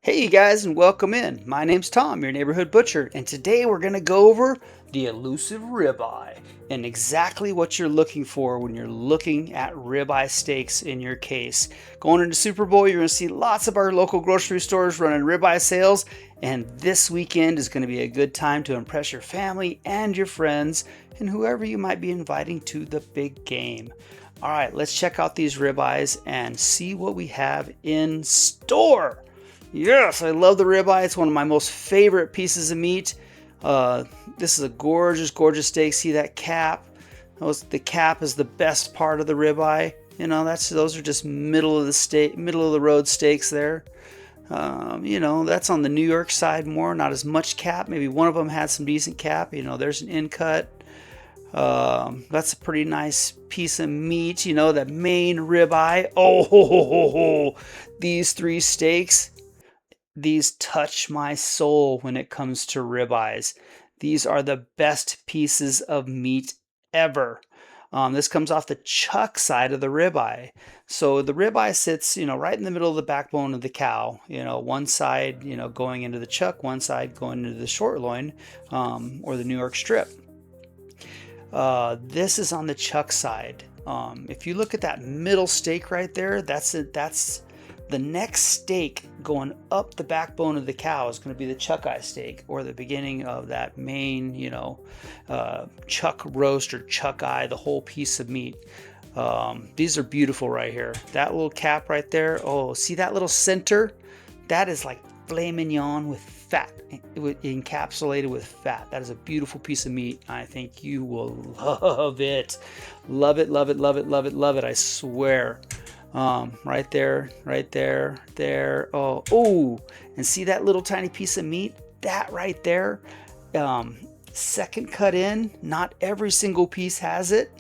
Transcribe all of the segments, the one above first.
Hey you guys, and welcome in. My name's Tom, your neighborhood butcher, and today we're going to go over the elusive ribeye and exactly what you're looking for when you're looking at ribeye steaks in your case. Going into Super Bowl, you're going to see lots of our local grocery stores running ribeye sales, and this weekend is going to be a good time to impress your family and your friends and whoever you might be inviting to the big game. All right, let's check out these ribeyes and see what we have in store. Yes, I love the ribeye. It's one of my most favorite pieces of meat. This is a gorgeous, gorgeous steak. See that cap? The cap is the best part of the ribeye. You know, those are just middle of the road steaks there. That's on the New York side more, not as much cap. Maybe one of them had some decent cap. You know, there's an in cut. That's a pretty nice piece of meat. You know, that main ribeye. Oh, these three steaks. These touch my soul when it comes to ribeyes. These are the best pieces of meat ever. This comes off the chuck side of the ribeye. So the ribeye sits, right in the middle of the backbone of the cow. One side, going into the chuck, one side going into the short loin, or the New York strip. This is on the chuck side. If you look at that middle steak right there, that's the next steak going up the backbone of the cow is going to be the chuck eye steak, or the beginning of that main, chuck roast or chuck eye, the whole piece of meat. These are beautiful right here. That little cap right there. Oh, see that little center? That is like filet mignon with fat, encapsulated with fat. That is a beautiful piece of meat. I think you will love it. Love it, love it, love it, love it, love it. I swear. Right there, there. Oh, and see that little tiny piece of meat? That right there, second cut in. Not every single piece has it,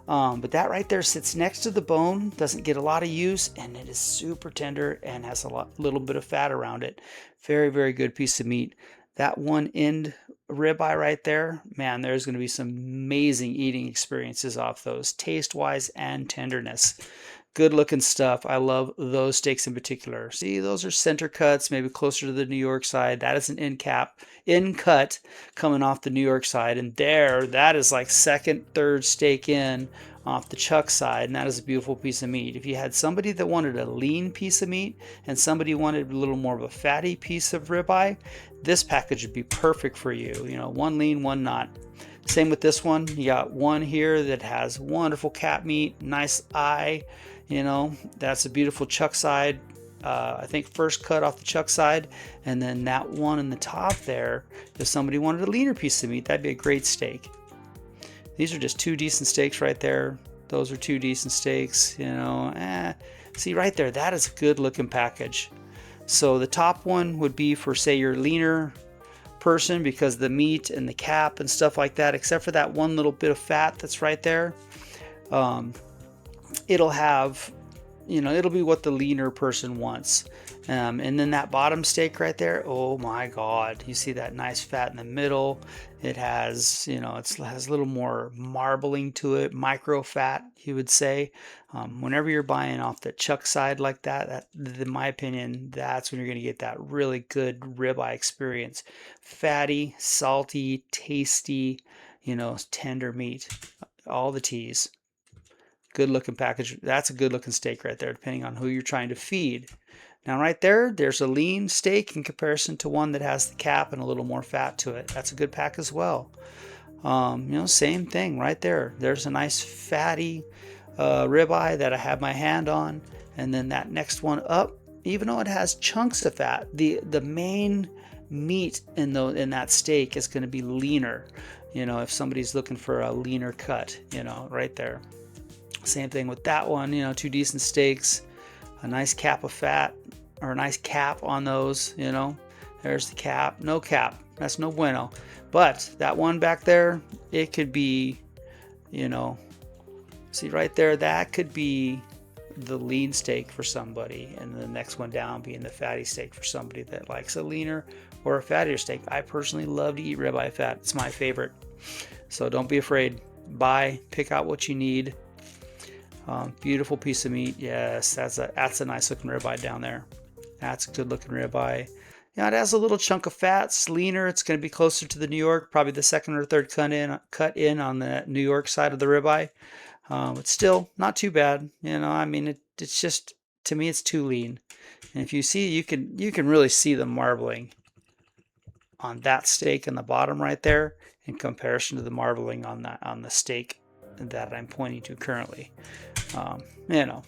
but that right there sits next to the bone, doesn't get a lot of use, and it is super tender and has little bit of fat around it. Very, very good piece of meat. That one end ribeye right there, man, there's going to be some amazing eating experiences off those, taste-wise and tenderness. Good looking stuff. I love those steaks in particular. See, those are center cuts, maybe closer to the New York side. That is an in cut coming off the New York side. And that is like second, third steak in off the chuck side. And that is a beautiful piece of meat. If you had somebody that wanted a lean piece of meat and somebody wanted a little more of a fatty piece of ribeye, this package would be perfect for you. One lean, one not. Same with this one. You got one here that has wonderful cap meat, nice eye. That's a beautiful chuck side. I think first cut off the chuck side, and then that one in the top there, if somebody wanted a leaner piece of meat, that'd be a great steak. These are just two decent steaks right there. Those are two decent steaks. See right there, that is a good looking package. So the top one would be for, say, your leaner person, because the meat and the cap and stuff like that, except for that one little bit of fat that's right there, it'll have, it'll be what the leaner person wants. And then that bottom steak right there, oh my God, you see that nice fat in the middle. It has, it has a little more marbling to it, micro fat, you would say. Whenever you're buying off the chuck side like that, in my opinion, that's when you're going to get that really good ribeye experience. Fatty, salty, tasty, tender meat, all the T's. Good looking package. That's a good looking steak right there, depending on who you're trying to feed. Now right there's a lean steak in comparison to one that has the cap and a little more fat to it. That's a good pack as well. Same thing right there. There's a nice fatty ribeye that I have my hand on, and then that next one up, even though it has chunks of fat, the main meat in that steak is going to be leaner. If somebody's looking for a leaner cut, right there. Same thing with that one, two decent steaks, a nice cap of fat, or a nice cap on those, there's the cap. No cap, that's no bueno. But that one back there, it could be, see right there, that could be the lean steak for somebody, and the next one down being the fatty steak for somebody that likes a leaner or a fattier steak. I personally love to eat ribeye fat. It's my favorite. So don't be afraid. Pick out what you need. Beautiful piece of meat. Yes, that's a nice looking ribeye down there. That's a good looking ribeye. Yeah, it has a little chunk of fat. It's leaner. It's going to be closer to the New York, probably the second or third cut in on the New York side of the ribeye. But still not too bad. I mean, it's just, to me, it's too lean. And if you see, you can really see the marbling on that steak in the bottom right there in comparison to the marbling on the steak that I'm pointing to currently. Um, you know,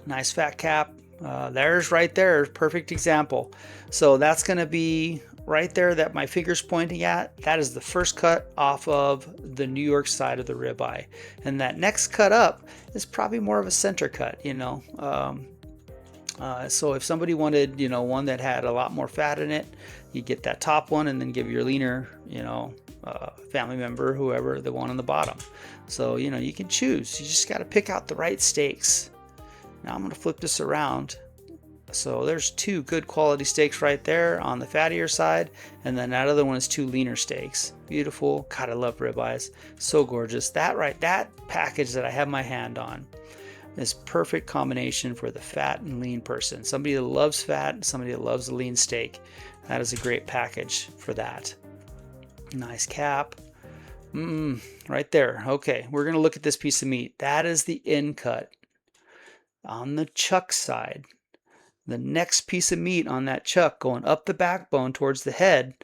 nice fat cap. There's right there, perfect example. So that's going to be right there that my finger's pointing at. That is the first cut off of the New York side of the ribeye, and that next cut up is probably more of a center cut. So if somebody wanted, one that had a lot more fat in it, you get that top one and then give your leaner, family member, whoever, the one on the bottom. So, you can choose. You just got to pick out the right steaks. Now I'm going to flip this around. So there's two good quality steaks right there on the fattier side, and then that other one is two leaner steaks. Beautiful. God, I love ribeyes. So gorgeous. That package that I have my hand on is perfect combination for the fat and lean person. Somebody that loves fat, somebody that loves a lean steak. That is a great package for that. Nice cap. Right there. Okay, we're going to look at this piece of meat. That is the end cut. On the chuck side, the next piece of meat on that chuck going up the backbone towards the head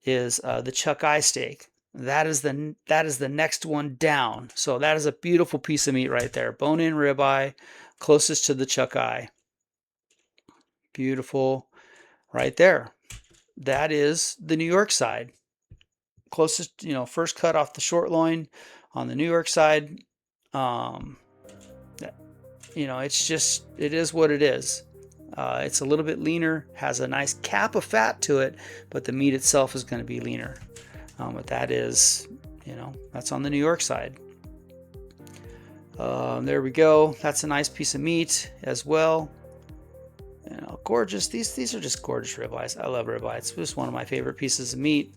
is the chuck eye steak. That is the next one down. So that is a beautiful piece of meat right there. Bone-in ribeye, closest to the chuck eye. Beautiful, right there. That is the New York side. Closest, first cut off the short loin on the New York side. It is what it is. It's a little bit leaner, has a nice cap of fat to it, but the meat itself is going to be leaner. But that is, that's on the New York side. There we go. That's a nice piece of meat as well. Gorgeous. These are just gorgeous ribeyes. I love ribeye. It's just one of my favorite pieces of meat.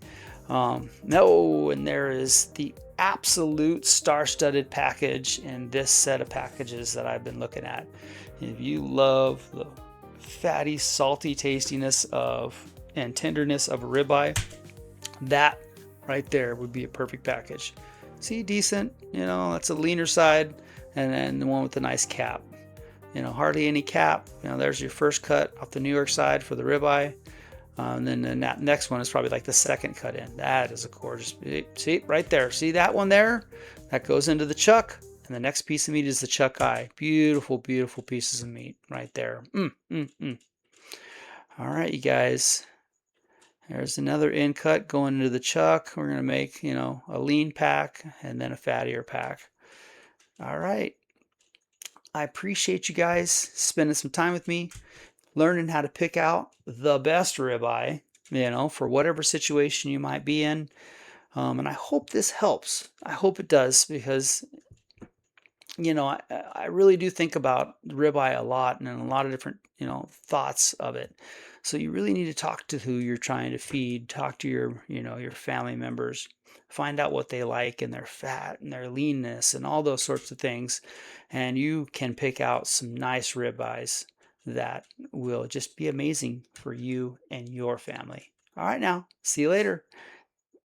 And there is the absolute star-studded package in this set of packages that I've been looking at. If you love the fatty, salty tastiness and tenderness of a ribeye, that right there would be a perfect package. See, decent, that's a leaner side, and then the one with the nice cap. Hardly any cap. There's your first cut off the New York side for the ribeye. And then the next one is probably like the second cut in. That is a gorgeous, see, right there. See that one there? That goes into the chuck. And the next piece of meat is the chuck eye. Beautiful, beautiful pieces of meat right there. All right, you guys. There's another end cut going into the chuck. We're going to make, a lean pack and then a fattier pack. All right. I appreciate you guys spending some time with me, learning how to pick out the best ribeye, for whatever situation you might be in. And I hope this helps. I hope it does, because, I really do think about ribeye a lot and a lot of different, thoughts of it. So you really need to talk to who you're trying to feed, talk to your family members, find out what they like and their fat and their leanness and all those sorts of things. And you can pick out some nice ribeyes that will just be amazing for you and your family. All right, now, see you later.